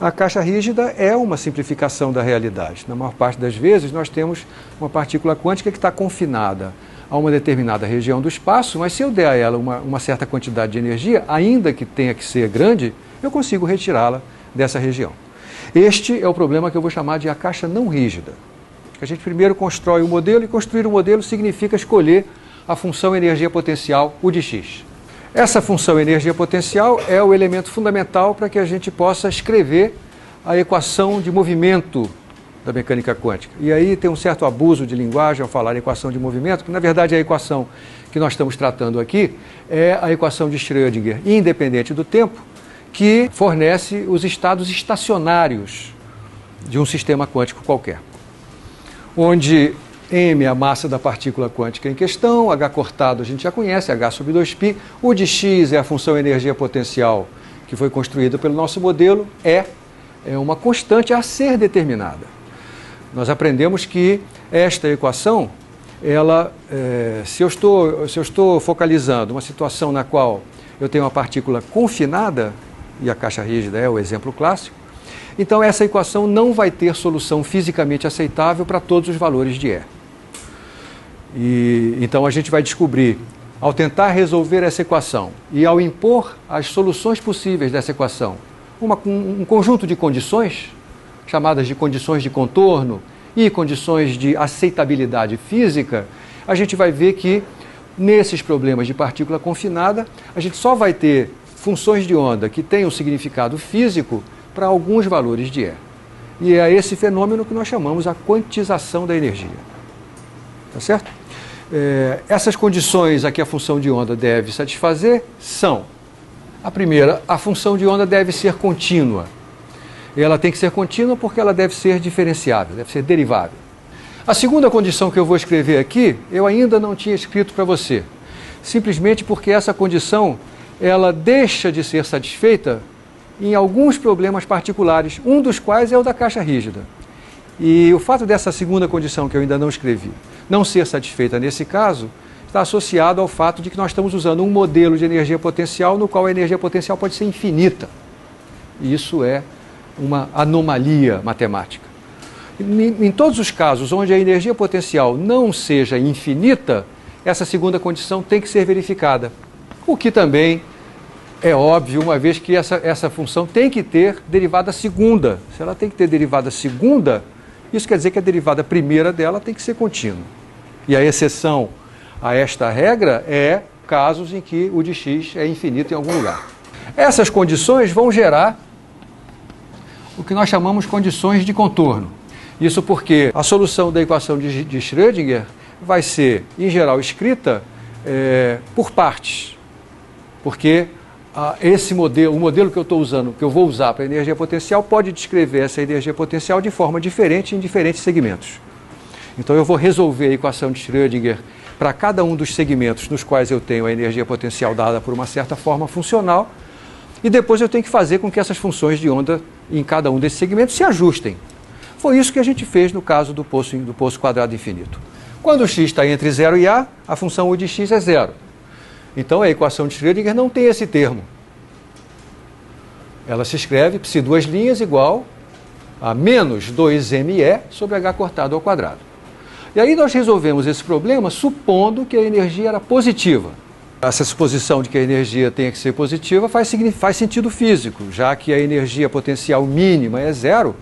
A caixa rígida é uma simplificação da realidade. Na maior parte das vezes, nós temos uma partícula quântica que está confinada a uma determinada região do espaço, mas se eu der a ela uma certa quantidade de energia, ainda que tenha que ser grande, eu consigo retirá-la dessa região. Este é o problema que eu vou chamar de a caixa não rígida. A gente primeiro constrói o modelo, e construir o modelo significa escolher a função energia potencial, U de x. Essa função energia potencial é o elemento fundamental para que a gente possa escrever a equação de movimento da mecânica quântica. E aí tem um certo abuso de linguagem ao falar em equação de movimento, porque na verdade a equação que nós estamos tratando aqui é a equação de Schrödinger, independente do tempo, que fornece os estados estacionários de um sistema quântico qualquer, onde m é a massa da partícula quântica em questão, h cortado a gente já conhece, h sobre 2π, o de x é a função energia potencial que foi construída pelo nosso modelo, é uma constante a ser determinada. Nós aprendemos que esta equação, se eu estou focalizando uma situação na qual eu tenho uma partícula confinada, e a caixa rígida é o exemplo clássico, então essa equação não vai ter solução fisicamente aceitável para todos os valores de E. Então a gente vai descobrir, ao tentar resolver essa equação e ao impor as soluções possíveis dessa equação, um conjunto de condições, chamadas de condições de contorno e condições de aceitabilidade física, a gente vai ver que nesses problemas de partícula confinada, a gente só vai ter funções de onda que tenham significado físico para alguns valores de E. E é esse fenômeno que nós chamamos a quantização da energia. Tá certo? Essas condições a que a função de onda deve satisfazer são: a primeira, a função de onda deve ser contínua. Ela tem que ser contínua porque ela deve ser diferenciável, deve ser derivável. A segunda condição que eu vou escrever aqui, eu ainda não tinha escrito para você, simplesmente porque essa condição ela deixa de ser satisfeita em alguns problemas particulares, um dos quais é o da caixa rígida. E o fato dessa segunda condição, que eu ainda não escrevi, não ser satisfeita nesse caso, está associado ao fato de que nós estamos usando um modelo de energia potencial no qual a energia potencial pode ser infinita. E isso é uma anomalia matemática. Em todos os casos onde a energia potencial não seja infinita, essa segunda condição tem que ser verificada. O que também é óbvio, uma vez que essa função tem que ter derivada segunda. Se ela tem que ter derivada segunda, isso quer dizer que a derivada primeira dela tem que ser contínua. E a exceção a esta regra é casos em que o de x é infinito em algum lugar. Essas condições vão gerar o que nós chamamos de condições de contorno. Isso porque a solução da equação de Schrödinger vai ser, em geral, escrita por partes. Porque o modelo que eu estou usando, que eu vou usar para a energia potencial, pode descrever essa energia potencial de forma diferente em diferentes segmentos. Então eu vou resolver a equação de Schrödinger para cada um dos segmentos nos quais eu tenho a energia potencial dada por uma certa forma funcional, e depois eu tenho que fazer com que essas funções de onda em cada um desses segmentos se ajustem. Foi isso que a gente fez no caso do poço quadrado infinito. Quando o x está entre 0 e a função U de x é 0. Então a equação de Schrödinger não tem esse termo. Ela se escreve psi duas linhas igual a menos 2me sobre h cortado ao quadrado. E aí nós resolvemos esse problema supondo que a energia era positiva. Essa suposição de que a energia tenha que ser positiva faz sentido físico, já que a energia potencial mínima é 0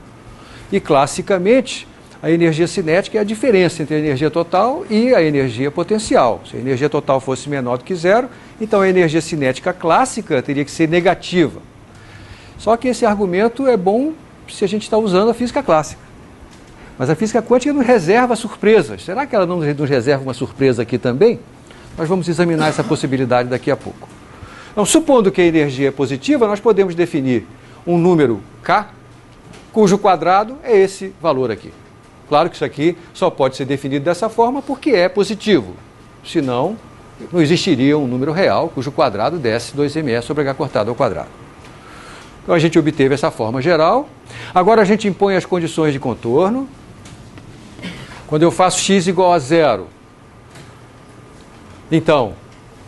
e, classicamente, a energia cinética é a diferença entre a energia total e a energia potencial. Se a energia total fosse menor do que 0, então a energia cinética clássica teria que ser negativa. Só que esse argumento é bom se a gente está usando a física clássica. Mas a física quântica nos reserva surpresas. Será que ela não nos reserva uma surpresa aqui também? Nós vamos examinar essa possibilidade daqui a pouco. Então, supondo que a energia é positiva, nós podemos definir um número k, cujo quadrado é esse valor aqui. Claro que isso aqui só pode ser definido dessa forma porque é positivo. Senão, não existiria um número real cujo quadrado desse 2me sobre h cortado ao quadrado. Então a gente obteve essa forma geral. Agora a gente impõe as condições de contorno. Quando eu faço x igual a zero, então,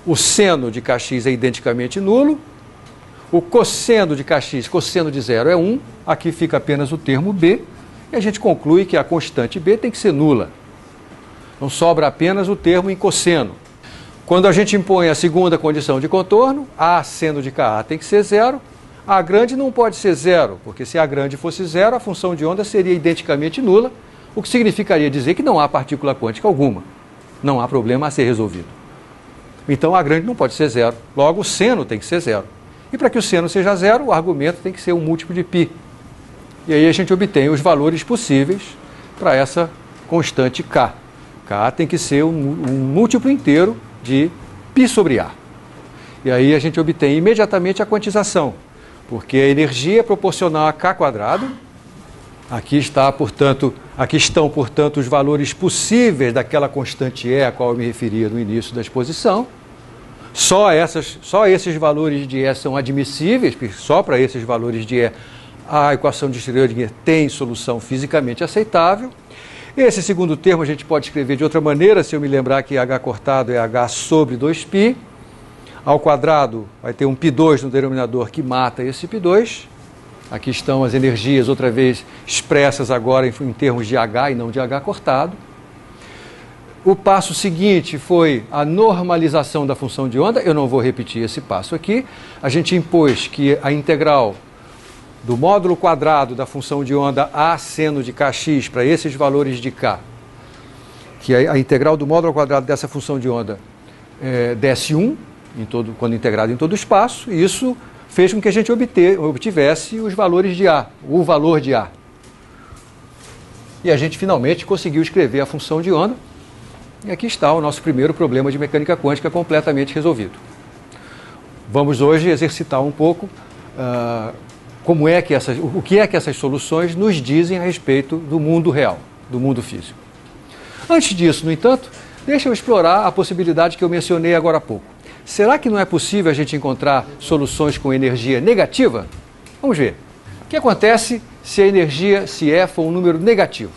o seno de kx é identicamente nulo, o cosseno de kx, cosseno de zero é 1, aqui fica apenas o termo b, e a gente conclui que a constante b tem que ser nula. Não sobra apenas o termo em cosseno. Quando a gente impõe a segunda condição de contorno, a seno de Ka tem que ser zero, a grande não pode ser zero, porque se a grande fosse zero, a função de onda seria identicamente nula, o que significaria dizer que não há partícula quântica alguma. Não há problema a ser resolvido. Então a grande não pode ser zero, logo o seno tem que ser zero. E para que o seno seja zero, o argumento tem que ser um múltiplo de π. E aí a gente obtém os valores possíveis para essa constante K. K tem que ser um múltiplo inteiro de π sobre A. E aí a gente obtém imediatamente a quantização, porque a energia é proporcional a K². Aqui estão, portanto, os valores possíveis daquela constante E a qual eu me referia no início da exposição. Só esses valores de E são admissíveis, porque só para esses valores de E a equação de Schrödinger tem solução fisicamente aceitável. Esse segundo termo a gente pode escrever de outra maneira, se eu me lembrar que H cortado é H sobre 2π. Ao quadrado vai ter um π2 no denominador que mata esse π2. Aqui estão as energias, outra vez, expressas agora em termos de H e não de H cortado. O passo seguinte foi a normalização da função de onda. Eu não vou repetir esse passo aqui. A gente impôs que a integral do módulo quadrado da função de onda A seno de Kx para esses valores de K, que a integral do módulo quadrado dessa função de onda desse 1, quando integrado em todo o espaço, e isso fez com que a gente obtivesse os valores de A, o valor de A. E a gente finalmente conseguiu escrever a função de onda, e aqui está o nosso primeiro problema de mecânica quântica completamente resolvido. Vamos hoje exercitar um pouco o que é que essas soluções nos dizem a respeito do mundo real, do mundo físico. Antes disso, no entanto, deixa eu explorar a possibilidade que eu mencionei agora há pouco. Será que não é possível a gente encontrar soluções com energia negativa? Vamos ver. O que acontece se a energia, se E for um número negativo?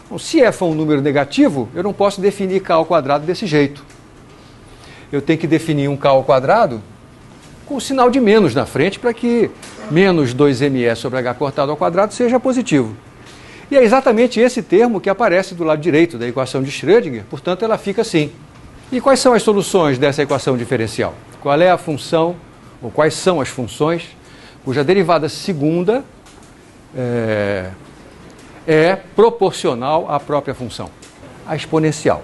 Bom, se E for um número negativo, eu não posso definir K ao quadrado desse jeito. Eu tenho que definir um K ao quadrado com o sinal de menos na frente para que menos 2mE sobre H cortado ao quadrado seja positivo. E é exatamente esse termo que aparece do lado direito da equação de Schrödinger, portanto ela fica assim. E quais são as soluções dessa equação diferencial? Qual é a função, ou quais são as funções, cuja derivada segunda é proporcional à própria função? A exponencial.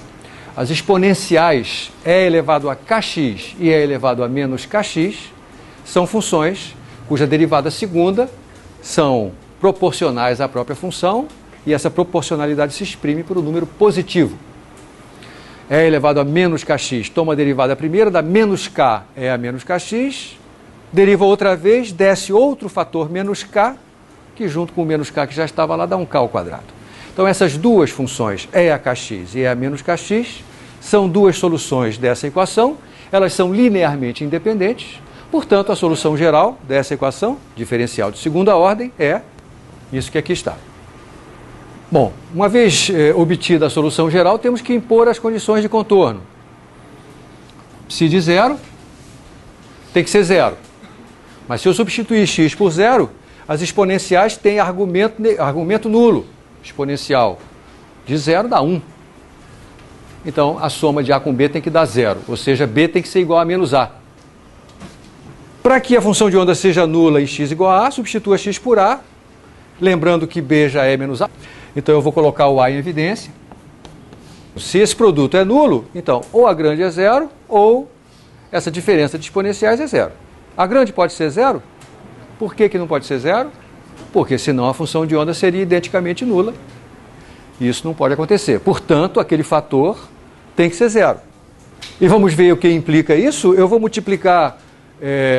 As exponenciais E elevado a kx e E elevado a menos kx são funções cuja derivada segunda são proporcionais à própria função, e essa proporcionalidade se exprime por um número positivo. E elevado a menos kx toma a derivada primeira, da menos k é a menos kx, deriva outra vez, desce outro fator menos k, que junto com o menos k que já estava lá dá um k ao quadrado. Então essas duas funções, E a kx e E a menos kx, são duas soluções dessa equação, elas são linearmente independentes, portanto a solução geral dessa equação, diferencial de segunda ordem, é isso que aqui está. Bom, uma vez obtida a solução geral, temos que impor as condições de contorno. Psi de zero tem que ser zero. Mas se eu substituir x por zero, as exponenciais têm argumento nulo. Exponencial de zero dá 1. Então, a soma de A com B tem que dar zero, ou seja, B tem que ser igual a menos A. Para que a função de onda seja nula e x igual a A, substitua x por A, lembrando que B já é menos A. Então, eu vou colocar o A em evidência. Se esse produto é nulo, então, ou a grande é zero, ou essa diferença de exponenciais é zero. A grande pode ser zero? Por que não pode ser zero? Porque senão a função de onda seria identicamente nula. Isso não pode acontecer. Portanto, aquele fator tem que ser zero. E vamos ver o que implica isso. Eu vou multiplicar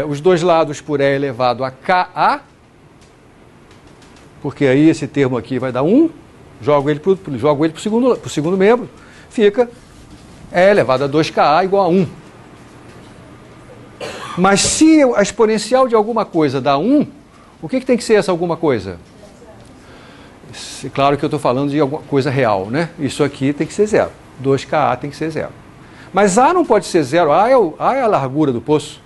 os dois lados por E elevado a Ka, porque aí esse termo aqui vai dar 1, jogo ele para o segundo membro, fica E elevado a 2Ka igual a 1. Mas se a exponencial de alguma coisa dá 1, o que tem que ser essa alguma coisa? Claro que eu estou falando de alguma coisa real, né? Isso aqui tem que ser zero. 2Ka tem que ser zero. Mas A não pode ser zero. A é a largura do poço.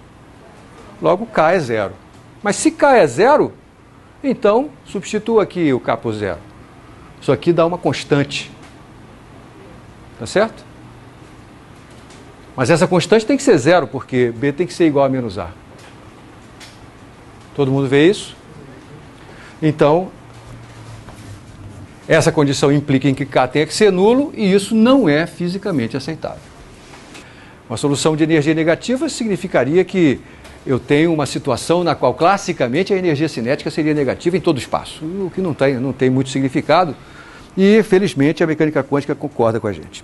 Logo, K é zero. Mas se K é zero, então substitua aqui o K por zero. Isso aqui dá uma constante. Tá certo? Mas essa constante tem que ser zero, porque B tem que ser igual a menos A. Todo mundo vê isso? Então, essa condição implica em que K tenha que ser nulo, e isso não é fisicamente aceitável. Uma solução de energia negativa significaria que eu tenho uma situação na qual classicamente a energia cinética seria negativa em todo o espaço, o que não tem muito significado, e felizmente a mecânica quântica concorda com a gente.